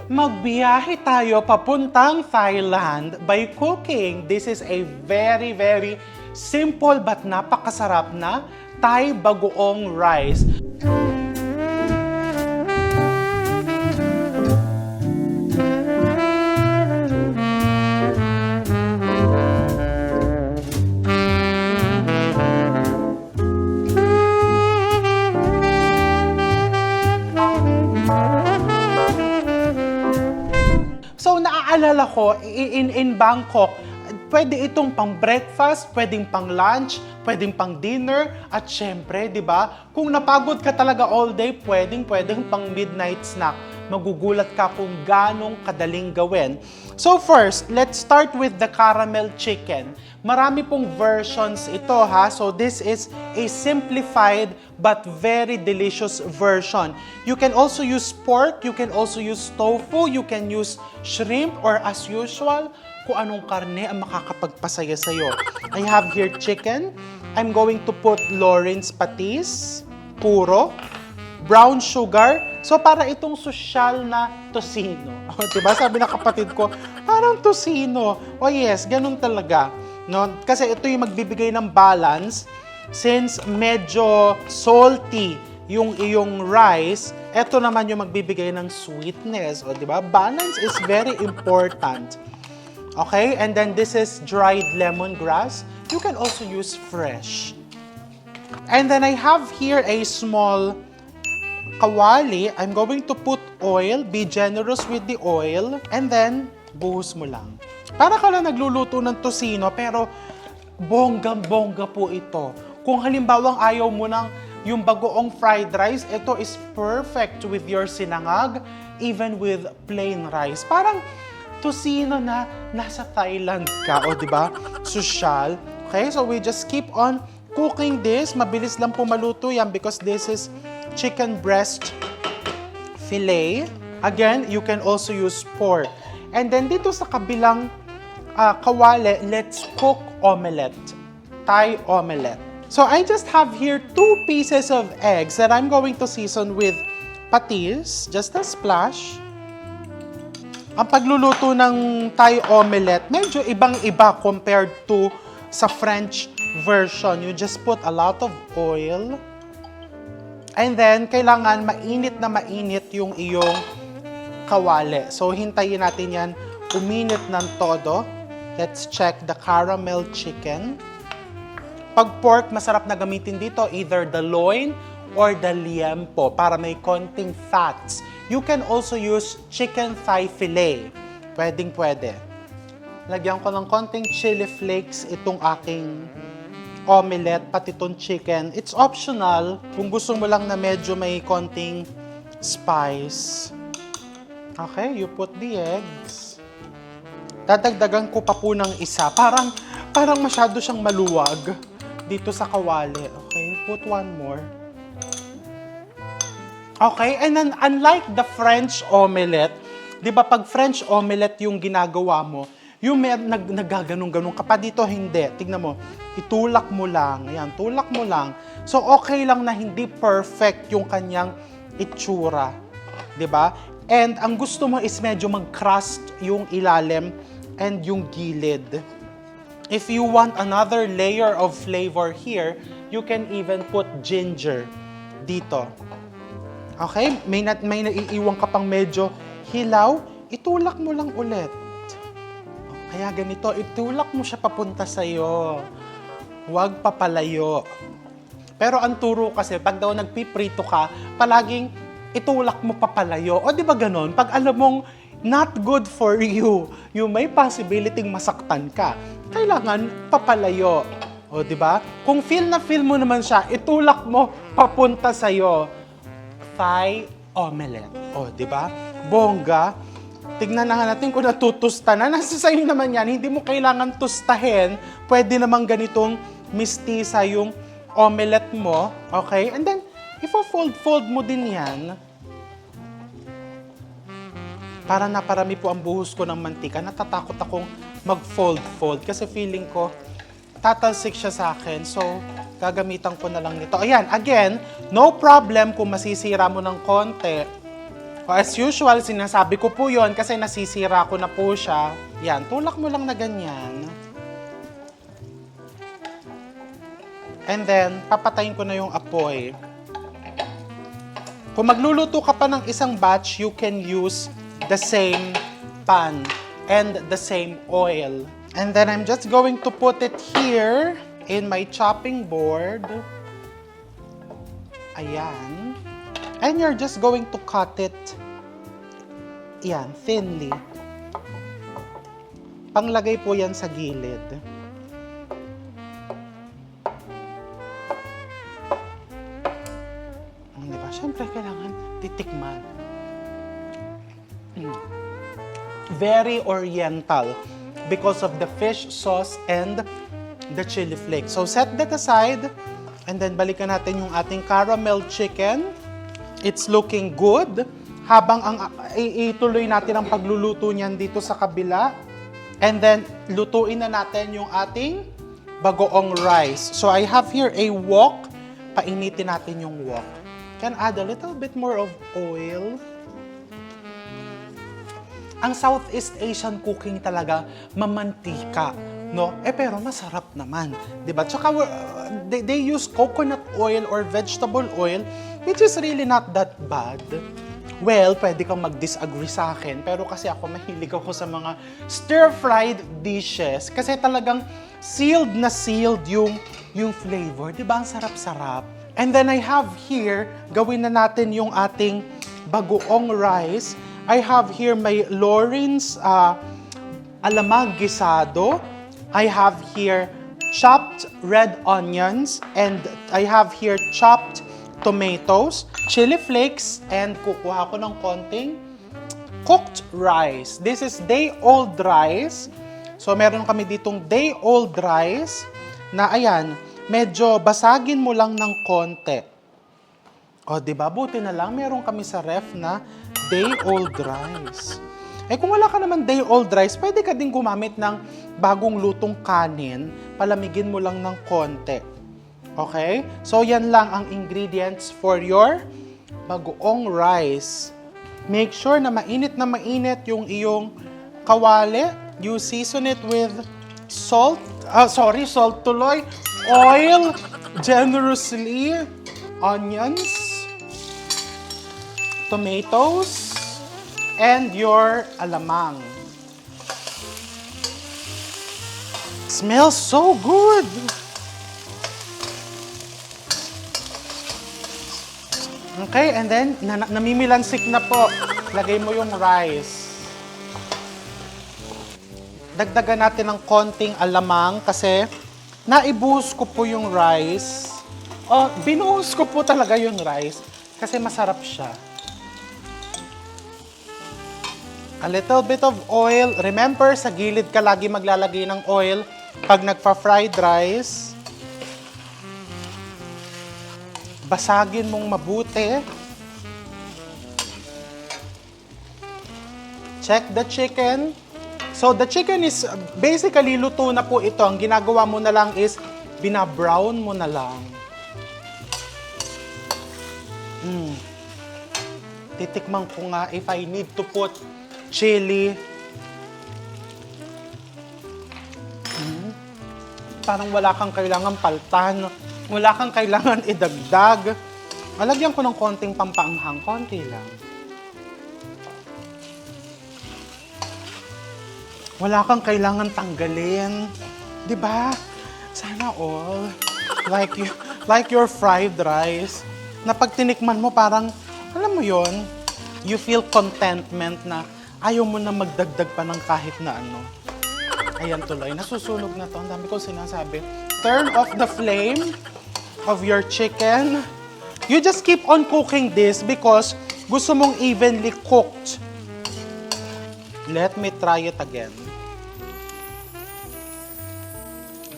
Magbiyahe tayo papuntang Thailand by cooking. This is a very, very simple but napakasarap na Thai bagoong rice. So, naaalala ko, in Bangkok, pwede itong pang breakfast, pwedeng pang lunch, pwedeng pang dinner, at syempre, di ba, kung napagod ka talaga all day, pwedeng pang midnight snack. Magugulat ka kung ganong kadaling gawin. So first, let's start with the caramel chicken. Marami pong versions ito ha. So this is a simplified but very delicious version. You can also use pork, you can also use tofu, you can use shrimp, or as usual, kung anong karne ang makakapagpasaya sa'yo. I have here chicken. I'm going to put Lawrence patis, puro, brown sugar. So, para itong sosyal na tocino. Diba? Sabi na kapatid ko, parang tocino. Oh yes, ganun talaga. No? Kasi ito yung magbibigay ng balance. Since medyo salty yung iyong rice, ito naman yung magbibigay ng sweetness. O, diba? Balance is very important. Okay? And then this is dried lemongrass. You can also use fresh. And then I have here a small kawali. I'm going to put oil. Be generous with the oil. And then, buhos mo lang. Para ka lang nagluluto ng tocino, pero bonggang-bongga po ito. Kung halimbawang ayaw mo ng yung bagoong fried rice, ito is perfect with your sinangag, even with plain rice. Parang tocino na nasa Thailand ka, o diba? Sosyal. Okay, so we just keep on cooking this. Mabilis lang po maluto yan because this is chicken breast fillet. Again, you can also use pork. And then dito sa kabilang kawali, let's cook omelette. Thai omelette. So I just have here 2 pieces of eggs that I'm going to season with patis, just a splash. Ang pagluluto ng Thai omelette, medyo ibang-iba compared to sa French version. You just put a lot of oil. And then, kailangan mainit na mainit yung iyong kawali. So, hintayin natin yan uminit ng todo. Let's check the caramel chicken. Pag pork, masarap na gamitin dito either the loin or the liempo para may konting fats. You can also use chicken thigh fillet. Pwedeng-pwede. Lagyan ko ng konting chili flakes itong aking omelette, pati itong chicken. It's optional kung gusto mo lang na medyo may konting spice. Okay, you put the eggs. Dadagdagan ko pa po ng isa. Parang masyado siyang maluwag dito sa kawali. Okay, put one more. Okay, and then unlike the French omelette, di ba pag French omelette yung ginagawa mo, yung nagaganong-ganong ka pa dito, hindi. Tignan mo, itulak mo lang. Ayan, tulak mo lang. So, okay lang na hindi perfect yung kanyang itsura. Diba? And ang gusto mo is medyo mag-crust yung ilalim and yung gilid. If you want another layer of flavor here, you can even put ginger dito. Okay? May naiiwan ka pang medyo hilaw, itulak mo lang ulit. Kaya ganito, itulak mo siya papunta sa'yo. Huwag papalayo. Pero ang turo kasi, pag daw nagpiprito ka, palaging itulak mo papalayo. O di ba ganon? Pag alam mong not good for you, you may possibility masaktan ka, kailangan papalayo. O di ba? Kung feel mo naman siya, itulak mo papunta sa'yo. Thai omelette. O di ba? Bongga. Tignan na nga natin kung natutusta na. Nasa sa'yo naman yan. Hindi mo kailangan tustahin. Pwede namang ganitong mistisa yung omelette mo. Okay? And then, ifo-fold mo din yan. Para naparami po ang buhos ko ng mantika. Natatakot akong mag-fold. Kasi feeling ko, tatalsik siya sa akin. So, gagamitan ko na lang nito. Ayan, again, no problem kung masisira mo ng konti. As usual, sinasabi ko po yon kasi nasisira ko na po siya. Yan, tulak mo lang na ganyan. And then, papatayin ko na yung apoy. Kung magluluto ka pa ng isang batch, you can use the same pan and the same oil. And then I'm just going to put it here in my chopping board. Ayan. And you're just going to cut it, yan, thinly. Panglagay po yan sa gilid. Diba? Siyempre, kailangan titikman. Very oriental because of the fish sauce and the chili flakes. So, set that aside. And then, balikan natin yung ating caramel chicken. It's looking good. Habang ituloy natin ang pagluluto niyan dito sa kabila. And then, lutuin na natin yung ating bagoong rice. So, I have here a wok. Painitin natin yung wok. Can add a little bit more of oil. Ang Southeast Asian cooking talaga, mamantika, no? Pero masarap naman, di ba? Tsaka they use coconut oil or vegetable oil, which is really not that bad. Well, pwede kang mag-disagree sa akin, pero kasi ako mahilig ako sa mga stir-fried dishes kasi talagang sealed yung flavor, di ba? Ang sarap-sarap. And then I have here, gawin na natin yung ating bagoong rice. I have here my Lauren's alamang gisado. I have here chopped red onions, and I have here chopped tomatoes, chili flakes, and kukuha ko ng konting cooked rice. This is day-old rice. So meron kami ditong day-old rice na ayan, medyo basagin mo lang ng konti. O, di ba? Buti na lang, meron kami sa ref na day-old rice. Kung wala ka naman day-old rice, pwede ka din gumamit ng bagong lutong kanin, palamigin mo lang ng konti. Okay? So, yan lang ang ingredients for your bagoong rice. Make sure na mainit yung iyong kawali. You season it with salt tuloy, oil, generously, onions, tomatoes, and your alamang. Smells so good! Okay, and then, namimilansik na po. Lagay mo yung rice. Dagdagan natin ng konting alamang kasi naibuhos ko po yung rice. Binuhos ko po talaga yung rice kasi masarap siya. A little bit of oil. Remember, sa gilid ka lagi maglalagay ng oil pag nagpa-fried rice. Basagin mong mabuti. Check the chicken. So, the chicken is basically luto na po ito. Ang ginagawa mo na lang is binabrown mo na lang. Titikman ko nga if I need to put chili. Parang wala kang kailangan paltan. Wala kang kailangan idagdag. Malagyan ko ng konting pampaanghang. Konti lang. Wala kang kailangan tanggalin. Diba? Sana all. Like your fried rice. Na pag tinikman mo parang, alam mo yon, you feel contentment na ayaw mo na magdagdag pa ng kahit na ano. Ayan tuloy, nasusunog na to. Ang dami ko sinasabi. Turn off the flame of your chicken. You just keep on cooking this because gusto mong evenly cooked. Let me try it again.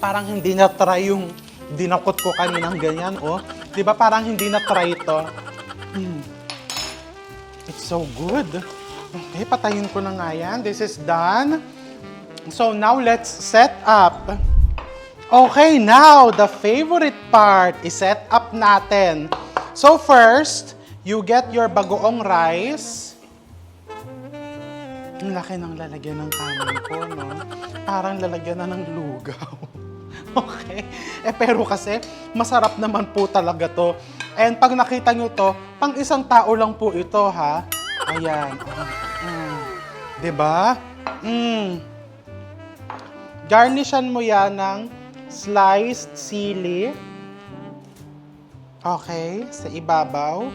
Parang hindi na-try yung dinakot ko kaninang ganyan, oh. Di ba parang hindi na-try ito? It's so good. Okay, patayin ko na nga yan. This is done. So now let's set up. Okay, now the favorite part is set up natin. So first, you get your bagoong rice. Ang laki ng lalagyan ng kanin ko, no? Parang lalagyan na ng lugaw. Okay? Pero kasi, masarap naman po talaga to. And pag nakita nyo to, pang isang tao lang po ito, ha? Ayan. Diba? Garnishan mo yan ng sliced sili. Okay, sa ibabaw.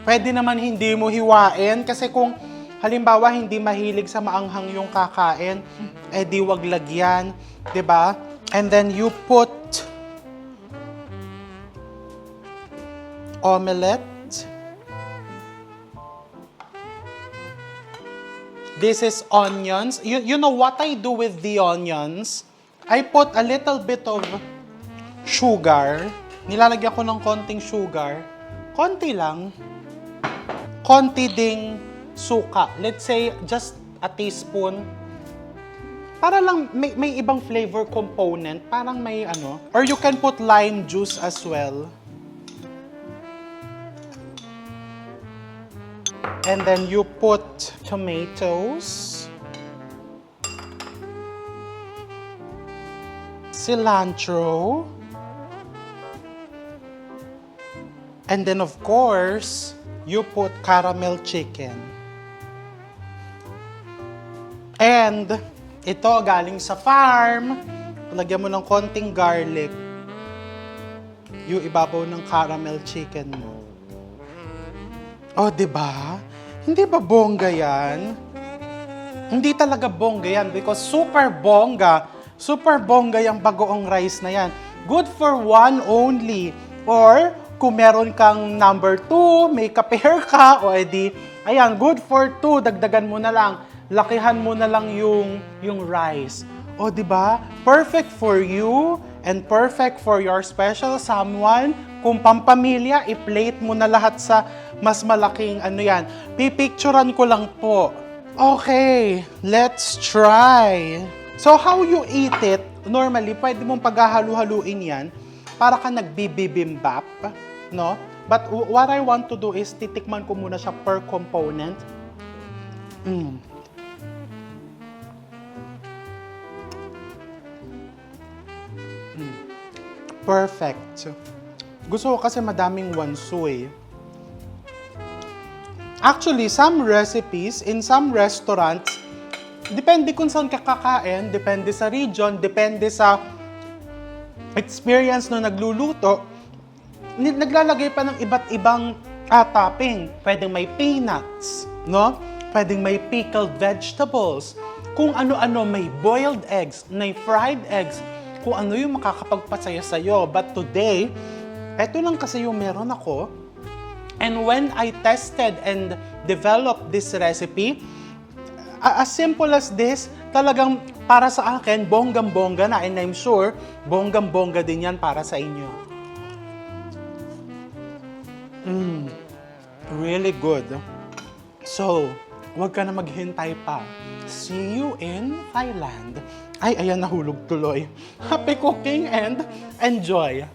Pwede naman hindi mo hiwain kasi kung halimbawa hindi mahilig sa maanghang yung kakain, eh di wag lagyan, 'di ba? And then you put omelette. This is onions. You know what I do with the onions? I put a little bit of sugar. Nilalagyan ko ng konting sugar. Konti lang. Konti ding suka. Let's say, just a teaspoon. Para lang may ibang flavor component. Parang may ano. Or you can put lime juice as well. And then you put tomatoes. Cilantro. And then of course, you put caramel chicken. And ito galing sa farm. Lagyan mo ng konting garlic. Yung ibabaw ng caramel chicken mo. Oh, 'di ba? Hindi ba bongga 'yan? Hindi talaga bongga 'yan because super bongga yung bagoong rice na 'yan. Good for one only. Or kung meron kang number 2, may ka-pair ka, o edi, ayan, good for 2, dagdagan mo na lang. Lakihan mo na lang yung rice. O, di ba? Perfect for you and perfect for your special someone. Kung pampamilya, i-plate mo na lahat sa mas malaking ano yan. Pipicturan ko lang po. Okay, let's try. So, how you eat it, normally, pwede mong paghahalu-haluin yan para ka nagbibibimbap, no? But what I want to do is titikman ko muna siya per component. Perfect. Gusto ko kasi madaming wanso eh. Actually, some recipes in some restaurants, depende kung saan kakakain, depende sa region, depende sa experience na nagluluto, naglalagay pa ng iba't ibang topping. Pwedeng may peanuts, no? Pwedeng may pickled vegetables. Kung ano-ano, may boiled eggs, may fried eggs, kung ano yung makakapagpasaya sa'yo. But today, eto lang kasi yung meron ako. And when I tested and developed this recipe, as simple as this, talagang para sa akin, bonggang-bongga na. And I'm sure, bonggang-bongga din yan para sa inyo. Really good. So, huwag ka na maghintay pa. See you in Thailand. Ay, ayan, nahulog tuloy. Happy cooking and enjoy!